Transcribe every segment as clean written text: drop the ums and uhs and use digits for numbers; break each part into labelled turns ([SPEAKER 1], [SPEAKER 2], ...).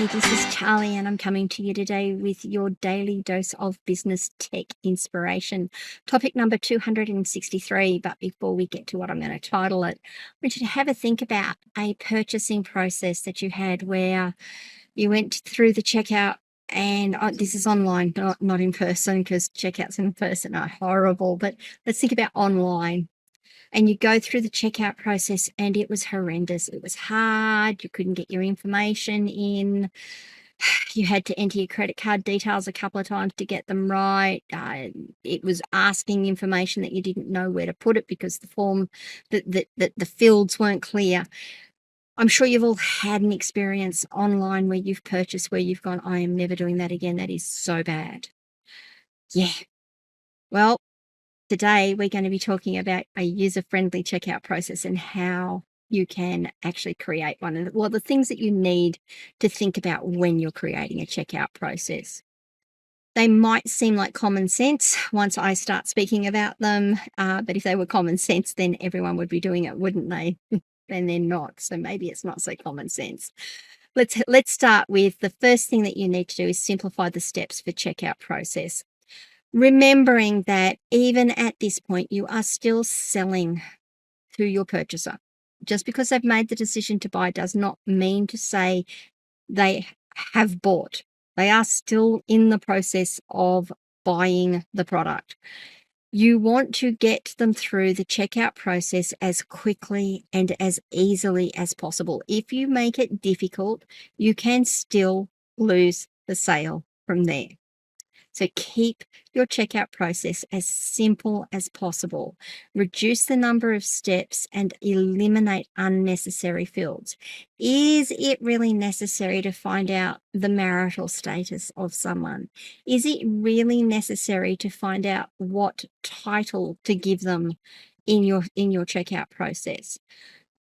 [SPEAKER 1] Hey, this is Charlie, and I'm coming to you today with your daily dose of business tech inspiration. Topic number 263. But before we get to what I'm going to title it, I want you to have a think about a purchasing process that you had where you went through the checkout. And this is online, not in person, because checkouts in person are horrible. But let's think about online. And you go through the checkout process and it was horrendous. It was hard. You couldn't get your information in. You had to enter your credit card details a couple of times to get them right. It was asking information that you didn't know where to put it because the form, the fields weren't clear. I'm sure you've all had an experience online where you've purchased, where you've gone, I am never doing that again. That is so bad. Yeah. Well, today we're going to be talking about a user-friendly checkout process and how you can actually create one. And well, the things that you need to think about when you're creating a checkout process. They might seem like common sense once I start speaking about them, but if they were common sense, then everyone would be doing it, wouldn't they? And they're not, so maybe it's not so common sense. Let's start with the first thing that you need to do is simplify the steps for checkout process. Remembering that even at this point, you are still selling to your purchaser. Just because they've made the decision to buy does not mean to say they have bought. They are still in the process of buying the product. You want to get them through the checkout process as quickly and as easily as possible. If you make it difficult, you can still lose the sale from there. So keep your checkout process as simple as possible. Reduce the number of steps and eliminate unnecessary fields. Is it really necessary to find out the marital status of someone? Is it really necessary to find out what title to give them in your checkout process?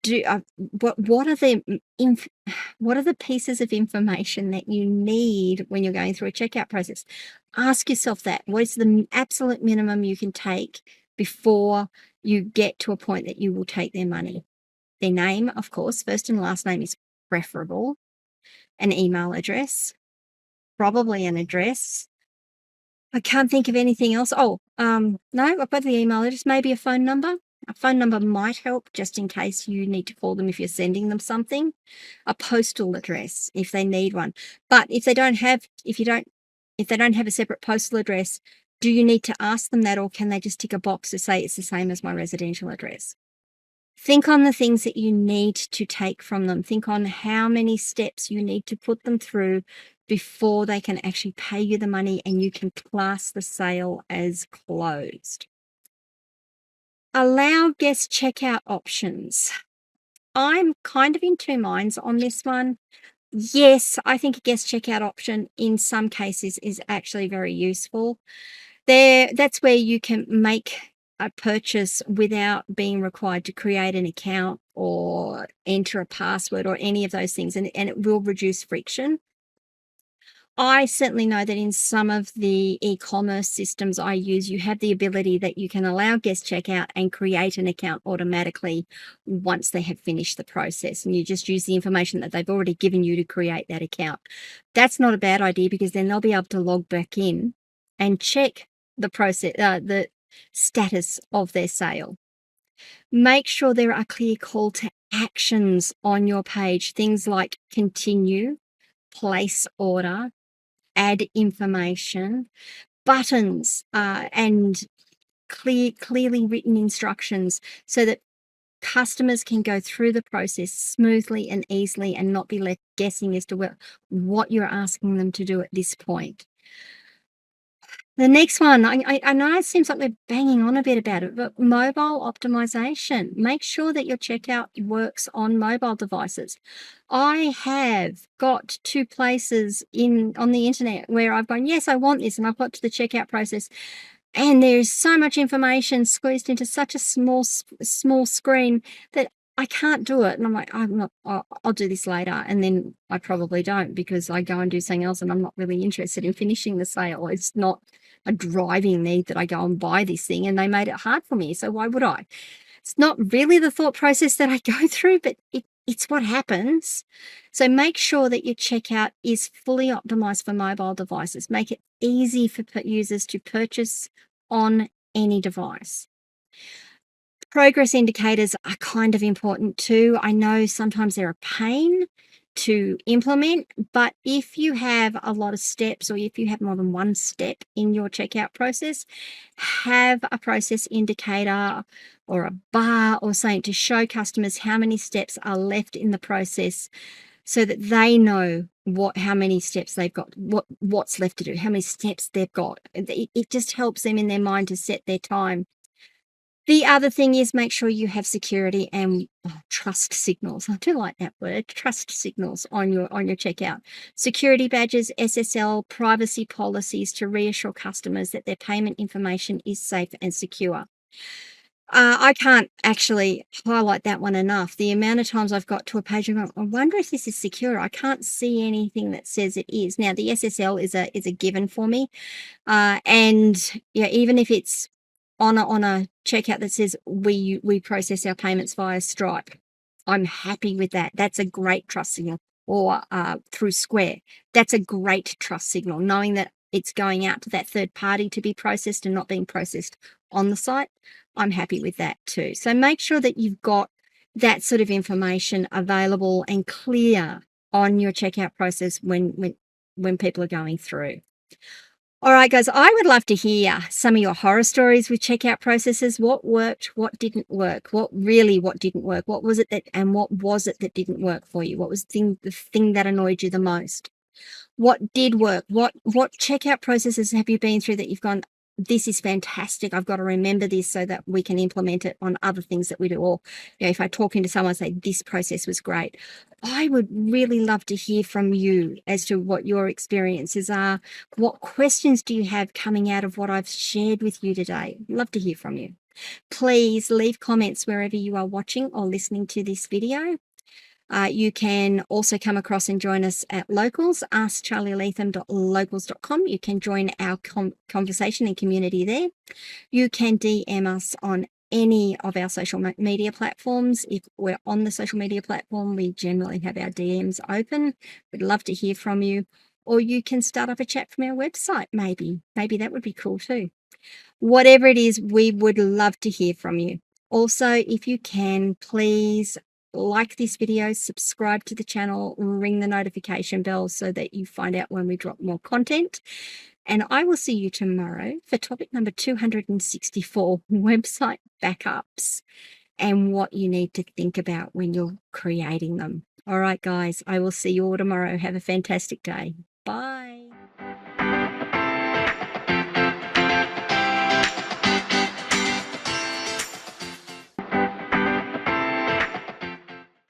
[SPEAKER 1] What are the pieces of information that you need when you're going through a checkout process? Ask yourself that. What is the absolute minimum you can take before you get to a point that you will take their money? Their name, of course, first and last name is preferable. An email address, probably an address. I can't think of anything else. No, I've got the email address, maybe a phone number. A phone number might help just in case you need to call them if you're sending them something. A postal address if they need one. But if they don't have a separate postal address, do you need to ask them that, or can they just tick a box to say it's the same as my residential address? Think on the things that you need to take from them. Think on how many steps you need to put them through before they can actually pay you the money and you can class the sale as closed. Allow guest checkout options. I'm kind of in two minds on this one. Yes, I think a guest checkout option in some cases is actually very useful. That's where you can make a purchase without being required to create an account or enter a password or any of those things, and it will reduce friction. I certainly know that in some of the e-commerce systems I use, you have the ability that you can allow guest checkout and create an account automatically once they have finished the process. And you just use the information that they've already given you to create that account. That's not a bad idea because then they'll be able to log back in and check the process, the status of their sale. Make sure there are clear call to actions on your page. Things like continue, place order, add information, buttons, and clearly written instructions so that customers can go through the process smoothly and easily and not be left guessing as to what you're asking them to do at this point. The next one, I know it seems like we're banging on a bit about it, but mobile optimization. Make sure that your checkout works on mobile devices. I have got two places on the internet where I've gone, yes, I want this, and I've got to the checkout process, and there's so much information squeezed into such a small screen that I can't do it. And I'm like, I'll do this later. And then I probably don't because I go and do something else and I'm not really interested in finishing the sale. It's not a driving need that I go and buy this thing, and they made it hard for me. So why would I? It's not really the thought process that I go through, but it it's what happens. So make sure that your checkout is fully optimized for mobile devices. Make it easy for users to purchase on any device. Progress indicators are kind of important too. I know sometimes they're a pain to implement, but if you have a lot of steps or if you have more than one step in your checkout process, have a process indicator or a bar or something to show customers how many steps are left in the process so that they know how many steps they've got, what's left to do, how many steps they've got. It just helps them in their mind to set their time. The other thing is make sure you have security and trust signals. I do like that word, trust signals on your checkout. Security badges, SSL, privacy policies to reassure customers that their payment information is safe and secure. I can't actually highlight that one enough. The amount of times I've got to a page and I wonder if this is secure. I can't see anything that says it is. Now, the SSL is a given for me. And yeah, even if it's on a checkout that says we process our payments via Stripe, I'm happy with that. That's a great trust signal. Or through Square, that's a great trust signal, knowing that it's going out to that third party to be processed and not being processed on the site. I'm happy with that too. So make sure that you've got that sort of information available and clear on your checkout process when people are going through. All right, guys, I would love to hear some of your horror stories with checkout processes. What worked? What didn't work? What didn't work? What was it that didn't work for you? What was the thing that annoyed you the most? What did work? What checkout processes have you been through that you've gone, this is fantastic. I've got to remember this so that we can implement it on other things that we do. Or, if I talk into someone, say this process was great. I would really love to hear from you as to what your experiences are. What questions do you have coming out of what I've shared with you today? Love to hear from you. Please leave comments wherever you are watching or listening to this video. You can also come across and join us at Locals, askcharlyleetham.locals.com. You can join our conversation and community there. You can DM us on any of our social media platforms. If we're on the social media platform, we generally have our DMs open. We'd love to hear from you. Or you can start up a chat from our website, maybe. Maybe that would be cool too. Whatever it is, we would love to hear from you. Also, if you can, please like this video, subscribe to the channel, ring the notification bell so that you find out when we drop more content. And I will see you tomorrow for topic number 264, website backups and what you need to think about when you're creating them. All right, guys, I will see you all tomorrow. Have a fantastic day. Bye.